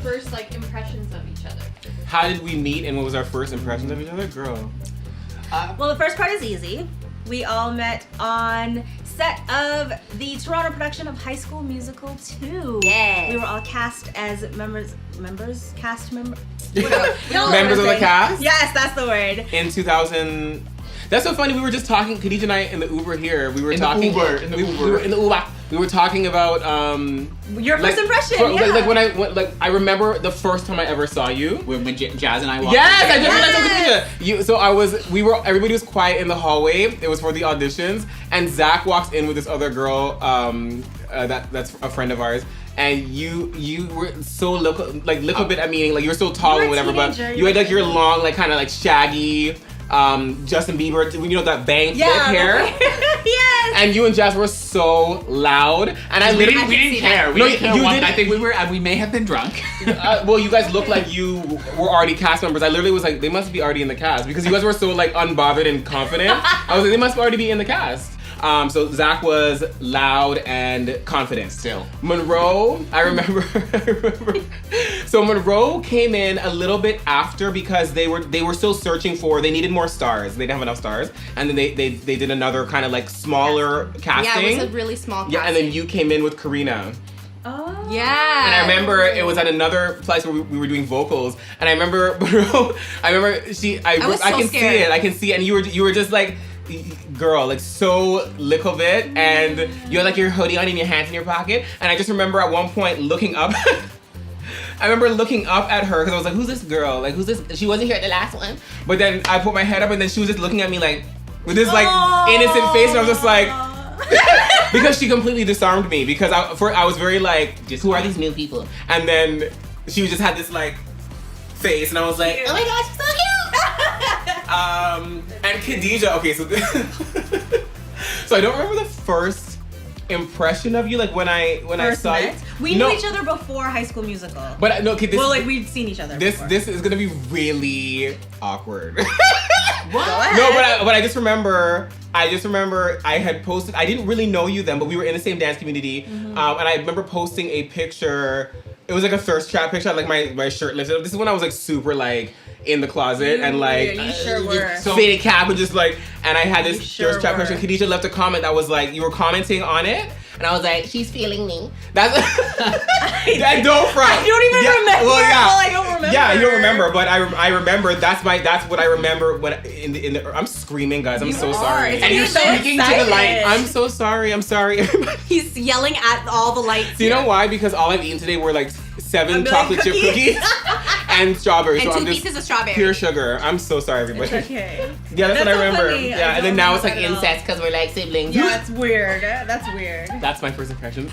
first like impressions of each other? How did we meet and what was our first impressions of each other? Girl. Well, the first part is easy. We all met on set of the Toronto production of High School Musical 2. Yes. We were all cast as members, cast members? Members of the cast? Yes, that's the word. In 2000... That's so funny. We were just talking, Khadija and I in the Uber here. We were talking... We were talking about... Your first impression, I remember the first time I ever saw you. When Jazz and I walked Yes, in. I did realize Khadija. Everybody was quiet in the hallway. It was for the auditions. And Zach walks in with this other girl that's a friend of ours. And you were so little bit, I mean, like you were so tall or whatever, but you had like your long, like kind of like shaggy, Justin Bieber, you know, that banged hair. Yes. And you and Jazz were so loud, and we didn't care. We didn't care. You I think we may have been drunk. Well, you guys looked like you were already cast members. I literally was like, they must be already in the cast because you guys were so like unbothered and confident. I was like, they must already be in the cast. So Zach was loud and confident. Still. Monroe, I remember. So Monroe came in a little bit after because they were still searching they needed more stars. They didn't have enough stars. And then they did another kind of like smaller casting. Yeah, it was a really small casting. Yeah, and then you came in with Karina. Oh. Yeah. And I remember it was at another place where we were doing vocals. And I remember, I can see it. I can see it. And you were just like, girl, like so little bit, and you had like your hoodie on and your hands in your pocket, and I just remember at one point looking up. I remember looking up at her because I was like, "Who's this girl? Like, who's this?" She wasn't here at the last one, but then I put my head up, and then she was just looking at me like with this like innocent face, and I was just like, because she completely disarmed me because I was very like, "Who are these new people?" And then she just had this like face, and I was like, "Oh my gosh, she's so cute!" And Khadija, okay, so I don't remember the first impression of you, like when I saw you. We knew each other before High School Musical. But no, okay, we'd seen each other this before. This is gonna be really awkward. What? No, but I just remember I had posted, I didn't really know you then, but we were in the same dance community. And I remember posting a picture. It was like a thirst trap picture. I had like my shirt lifted up. This is when I was like super like in the closet and like you sure were. faded cap and just like, and I had this thirst trap picture. Khadija left a comment that was like, you were commenting on it, and I was like, she's feeling me. That's I don't front. I don't even remember. Well, yeah. Well, I don't remember. Yeah, you don't remember, but I remember. That's what I remember when in the. I'm screaming, guys. I'm so sorry. And you're speaking to the light. I'm so sorry. I'm sorry. He's yelling at all the lights. So you know why? Because all I've eaten today were like 7 chocolate chip cookies and strawberries. And so 2 I'm just pieces of strawberry. Pure sugar. I'm so sorry, everybody. It's okay. Yeah, that's what I so remember. funny. Yeah, and then now it's like incest because we're like siblings. Yeah, that's weird. That's weird. That's my first impression.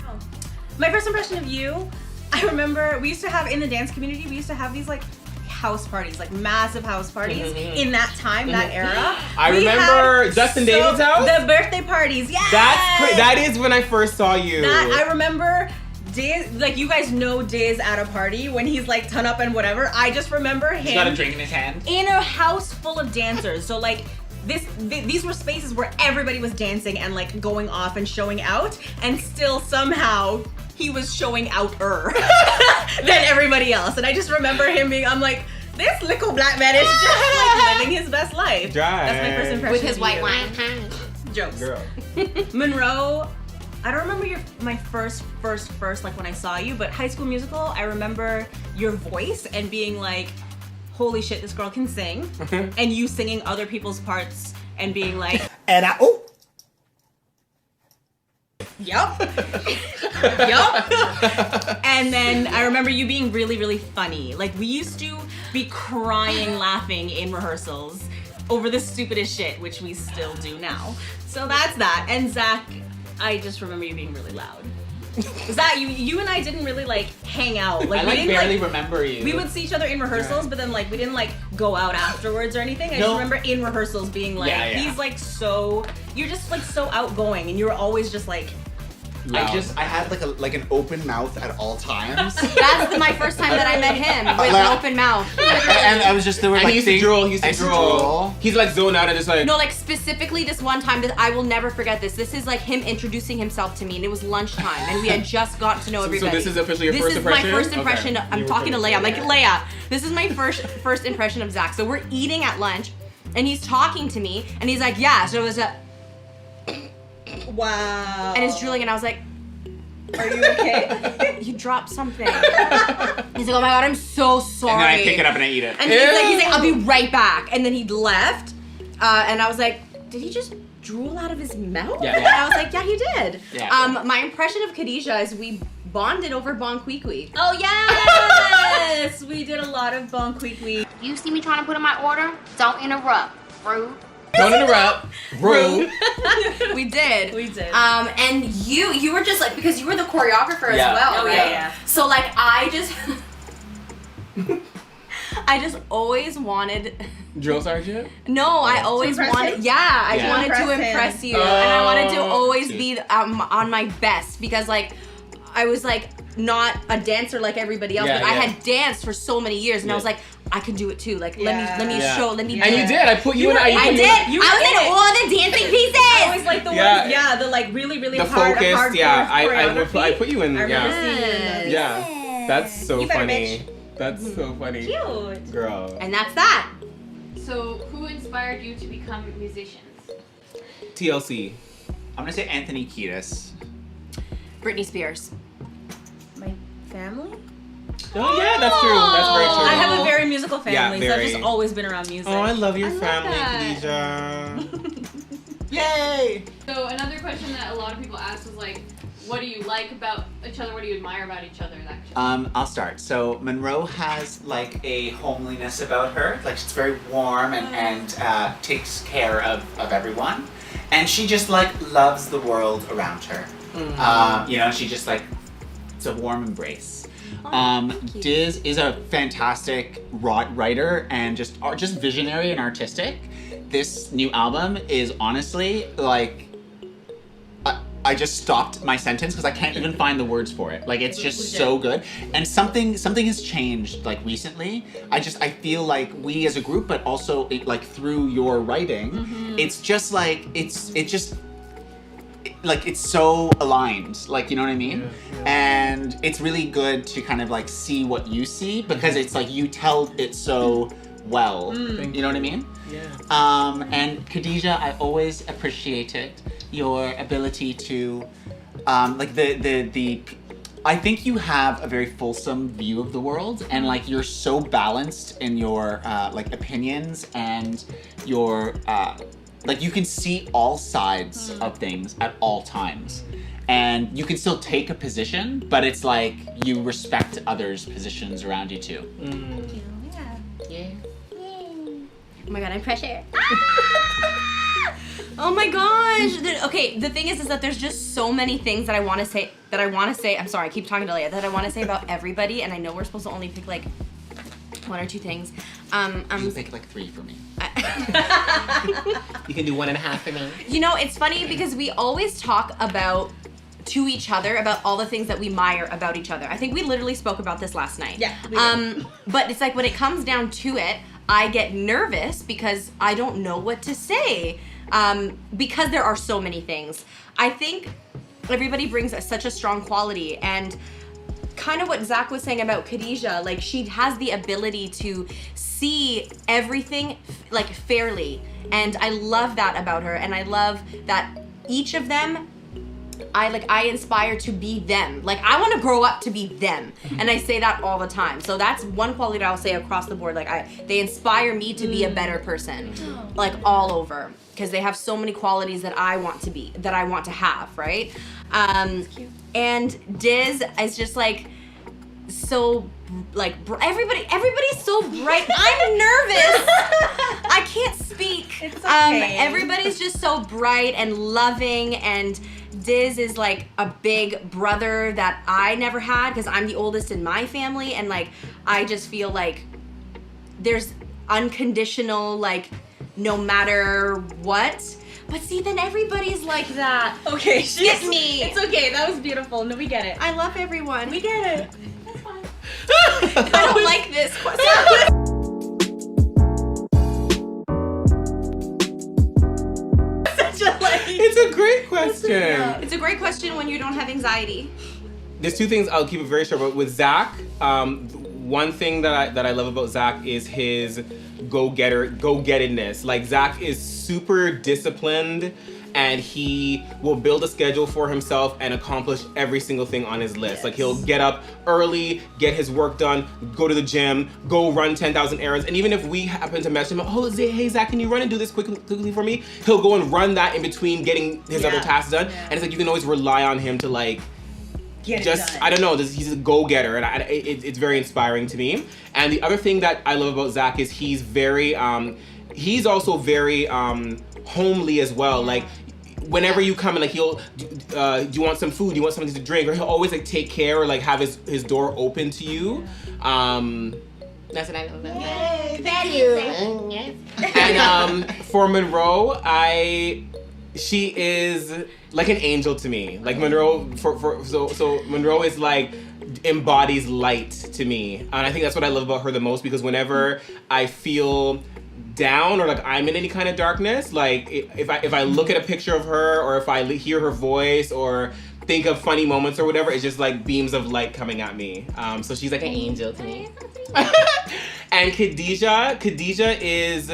My first impression of you, I remember we used to have in the dance community, we used to have these like house parties, like massive house parties in that time, that era. I remember Dustin David's house. The birthday parties, yeah. That is when I first saw you. I remember days, like you guys know days at a party when he's like ton up and whatever. I just remember him. He's got a drink in his hand. In a house full of dancers. So like these were spaces where everybody was dancing and like going off and showing out, and still somehow he was showing out-er than everybody else. And I just remember him being, I'm like, this little black man is just like living his best life. That's my first impression. With his of white you. wine. Jokes. Girl. Monroe, I don't remember my first like when I saw you, but High School Musical, I remember your voice and being like, holy shit, this girl can sing. And you singing other people's parts and being like, and yup. And then I remember you being really, really funny. Like we used to be crying, laughing in rehearsals over the stupidest shit, which we still do now. So that's that. And Zach, I just remember you being really loud. Zach, you and I didn't really like hang out. Like I we didn't barely remember you. We would see each other in rehearsals, but then like we didn't like go out afterwards or anything. I just remember in rehearsals being like, he's like so, you're just like so outgoing, and you're always just like I had like an open mouth at all times. That's my first time that I met him with an open mouth. And I was just there were And like he used to drool. He used to I drool. He's like zoned out and just like. No, like specifically this one time that I will never forget this. This is like him introducing himself to me, and it was lunchtime, and we had just gotten to know everybody. So this is officially your first impression? This is my first impression. Okay. I'm talking to Leah. I'm like, Leah, this is my first impression of Zach. So we're eating at lunch, and he's talking to me, and he's like, yeah. So it was a. Wow. And it's drooling, and I was like, are you okay? you dropped something. He's like, oh my god, I'm so sorry. And then I pick it up and I eat it. And he's like, I'll be right back. And then he left, and I was like, did he just drool out of his mouth? Yeah. And I was like, yeah, he did. Yeah. My impression of Khadija is we bonded over Bon Kui Kui. Oh yes! We did a lot of Bon Kui Kui. You see me trying to put in my order? Don't interrupt. Rude. Don't interrupt. Rude. We did. We did. And you were just like, because you were the choreographer as well, Oh, right? yeah. So like I just always wanted. Drill sergeant? No, I always impress wanted. him? Yeah, I Yeah. wanted to Impress him. impress you, and I wanted to Oh, always cute. be on my best because like I was like not a dancer like everybody else, Yeah, but I yeah. had danced for so many years, and I Yeah. was like, I can do it too. Like Yeah. let me Yeah. show. Let me. And do you it. did. I put you in. I did. You I was did in it. all the dancing pieces. I always like the Yeah. ones, yeah, the like really, really The hard, focus, hard yeah. I choreography. put you in. I remember Yeah. seeing you in those. Yeah. That's so You better, funny. That's so funny. Cute. Girl. And that's that. So, who inspired you to become musicians? TLC. I'm gonna say Anthony Kiedis. Britney Spears. My family? Oh yeah, that's true. That's very true. I have a very musical family, Yeah, so I've very. just always been around music. Oh, I love your love family, that. Khadija. Yay! So, another question that a lot of people ask was like, what do you like about each other? What do you admire about each other? Actually. I'll start. So Monroe has like a homeliness about her. Like she's very warm and takes care of everyone. And she just like loves the world around her. You know, she just like, it's a warm embrace. Diz is a fantastic writer and just visionary and artistic. This new album is honestly like, I just stopped my sentence because I can't even find the words for it. Like it's just so good. And something has changed like recently. I feel like we as a group, but also like through your writing, it's just like it's so aligned. Like you know what I mean? Yeah. And it's really good to kind of like see what you see because it's like you tell it so well. You know what I mean? Yeah. And Khadija, I always appreciated your ability to, like I think you have a very fulsome view of the world, and like you're so balanced in your like opinions and your like you can see all sides of things at all times, and you can still take a position, but it's like you respect others' positions around you too. Yeah. Oh my god, I'm pressure. Oh my gosh. Okay, the thing is that there's just so many things that I want to say. I'm sorry, I keep talking to Leah. That I want to say about everybody, and I know we're supposed to only pick like one or two things. You pick like 3 for me. You can do 1.5 for me. You know, it's funny because we always talk to each other about all the things that we admire about each other. I think we literally spoke about this last night. Yeah, we did. But it's like when it comes down to it, I get nervous because I don't know what to say. Because there are so many things. I think everybody brings such a strong quality, and kind of what Zach was saying about Khadija, like she has the ability to see everything like fairly, and I love that about her, and I love that each of them I inspire to be them. Like I want to grow up to be them, and I say that all the time. So that's one quality that I'll say across the board. Like they inspire me to be a better person, like all over, because they have so many qualities that I want to be, that I want to have, right? And Diz is just like so like everybody's so bright. I'm nervous. I can't speak. It's okay. Everybody's just so bright and loving, and Diz is like a big brother that I never had because I'm the oldest in my family, and like I just feel like there's unconditional like no matter what. But see, then everybody's like that. Okay, Skip me. It's okay. That was beautiful. No, we get it. I love everyone. We get it. That's fine. I don't like this question. It's a great question. It's a great question when you don't have anxiety. There's two things, I'll keep it very short, but with Zach, one thing that I love about Zach is his go-gettedness. Like, Zach is super disciplined, and he will build a schedule for himself and accomplish every single thing on his list. Yes. Like, he'll get up early, get his work done, go to the gym, go run 10,000 errands. And even if we happen to message him, oh, hey, Zach, can you run and do this quickly for me? He'll go and run that in between getting his other tasks done. Yeah. And it's like, you can always rely on him to, like, get it done. I don't know, he's a go-getter, and it's very inspiring to me. And the other thing that I love about Zach is he's very, he's also very homely as well. Like, whenever you come in, like, he'll, do you want some food? Do you want something to drink? Or he'll always, like, take care or, like, have his door open to you. That's what I love about him. Thank you. And for Monroe, she is like an angel to me. Like, Monroe, so Monroe is like, embodies light to me. And I think that's what I love about her the most, because whenever I feel down or like I'm in any kind of darkness, like if I look at a picture of her, or if I hear her voice or think of funny moments or whatever, it's just like beams of light coming at me. So she's like an angel to me. And Khadija is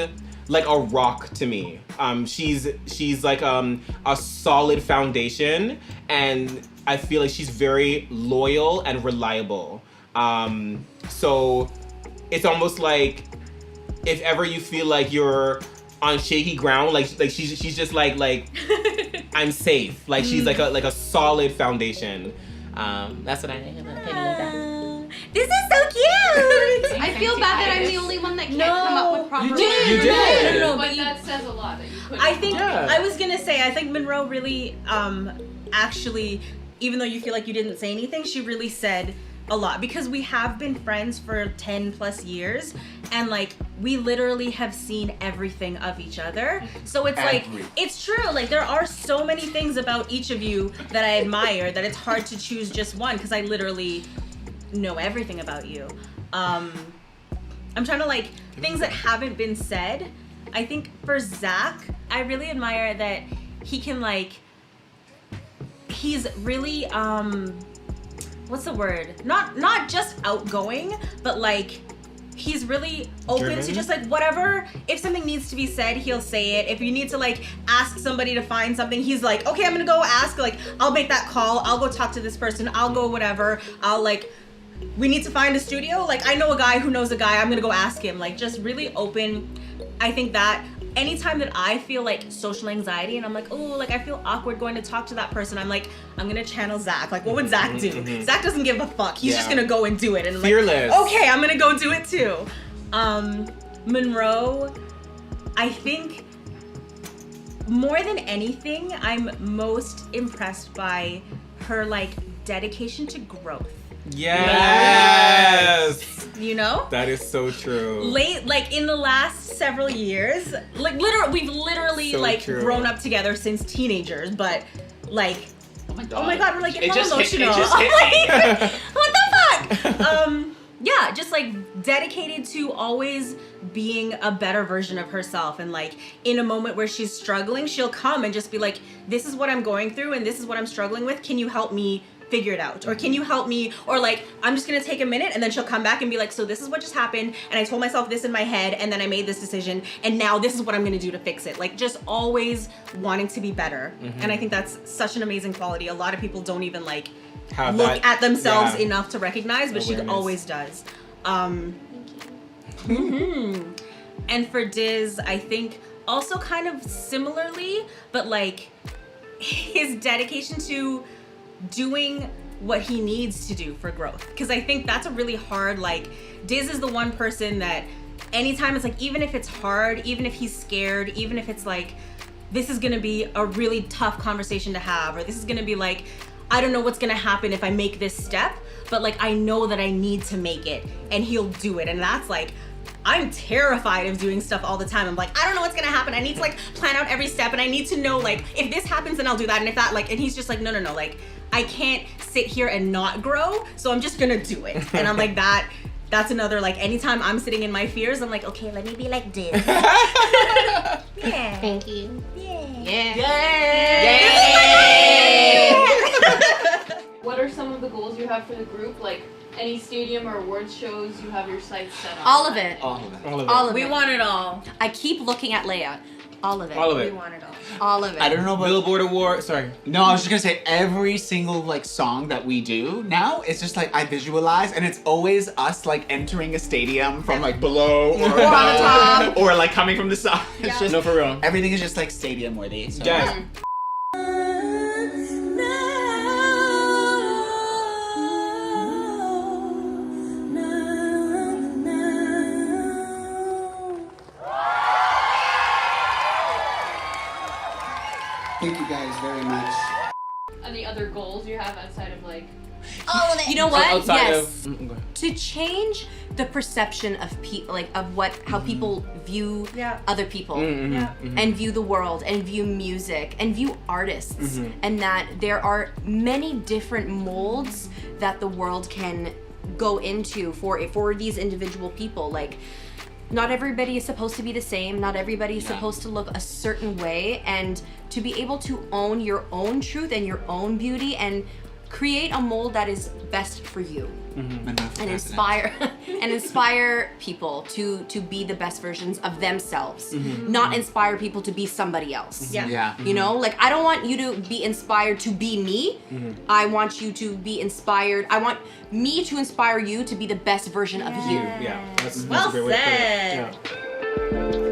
like a rock to me. She's like a solid foundation, and I feel like she's very loyal and reliable. So it's almost like if ever you feel like you're on shaky ground, like she's just like I'm safe. Like, she's like a solid foundation. That's what I think about Khadija. This is so cute. I feel bad that I'm the only one that can't come up with proper words. You did. No, but that says a lot that you couldn't. I think I was gonna say, I think Monroe really actually, even though you feel like you didn't say anything, she really said a lot, because we have been friends for 10 plus years, and like we literally have seen everything of each other. So it's like, it's true, like there are so many things about each of you that I admire that it's hard to choose just one, because I literally know everything about you. I'm trying to, like, things that haven't been said. I think for Zach, I really admire that he can, like, he's really what's the word? Not just outgoing, but like he's really open to just like whatever. If something needs to be said, he'll say it. If you need to like ask somebody to find something, he's like, okay, I'm gonna go ask, like I'll make that call, I'll go talk to this person, I'll go whatever, I'll like, we need to find a studio, like I know a guy who knows a guy, I'm gonna go ask him. Like, just really open. I think that anytime that I feel like social anxiety and I'm like, oh, like I feel awkward going to talk to that person, I'm like, I'm gonna channel Zach. Like, what would Zach do? Zach doesn't give a fuck. He's just gonna go and do it. And fearless. Like, okay, I'm gonna go do it too. Monroe, I think more than anything, I'm most impressed by her like dedication to growth. Yes. You know? That is so true. Like in the last several years, like we've literally so like true. Grown up together since teenagers, but like, oh my god, we're like getting all emotional. It just hit me. What the fuck? Yeah, just like dedicated to always being a better version of herself, and like in a moment where she's struggling, she'll come and just be like, this is what I'm going through and this is what I'm struggling with. Can you help me figure it out? Or can you help me? Or like, I'm just gonna take a minute, and then she'll come back and be like, so this is what just happened, and I told myself this in my head, and then I made this decision, and now this is what I'm gonna do to fix it. Like, just always wanting to be better. And I think that's such an amazing quality. A lot of people don't even like look at themselves enough to recognize, but she always does. And for Diz, I think also kind of similarly, but like his dedication to doing what he needs to do for growth. Because I think that's a really hard, like, Diz is the one person that anytime it's like, even if it's hard, even if he's scared, even if it's like, this is gonna be a really tough conversation to have, or this is gonna be like, I don't know what's gonna happen if I make this step, but like I know that I need to make it, and he'll do it. And that's like I'm terrified of doing stuff all the time. I'm like, I don't know what's gonna happen. I need to like plan out every step, and I need to know like if this happens, then I'll do that, and if that like, and he's just like, no, like I can't sit here and not grow, so I'm just gonna do it. And I'm like that's another like anytime I'm sitting in my fears, I'm like, okay, let me be like this. Yeah. Thank you. Yeah. What are some of the goals you have for the group? Like any stadium or awards shows you have your sights set on? All of it. All of it. All of it. All of We it. want it all. I keep looking at Leah. All of it. All of We it. want it all. All of it. I don't know about Billboard award. Sorry. No, I was just gonna say every single like song that we do now, it's just like I visualize, and it's always us like entering a stadium from like below or on the top. or like coming from the side. It's just No, for real. everything is just like stadium worthy. So. Yes. Thank you guys very much. Any other goals you have outside of like? All of it. You know what? Outside Yes. of. Go ahead. To change the perception of how people view other people and view the world and view music and view artists, and that there are many different molds that the world can go into for these individual people. Like, not everybody is supposed to be the same, not everybody is supposed to look a certain way, and to be able to own your own truth and your own beauty and create a mold that is best for you. And inspire people to be the best versions of themselves, not inspire people to be somebody else. Yeah. You know, like I don't want you to be inspired to be me. I want you to be inspired. I want me to inspire you to be the best version of you. Yeah. That's Well a great way to put said. it. Yeah.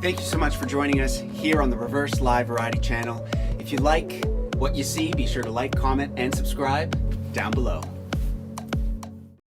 Thank you so much for joining us here on the rIVerse Live Variety channel. If you like what you see, be sure to like, comment, and subscribe down below.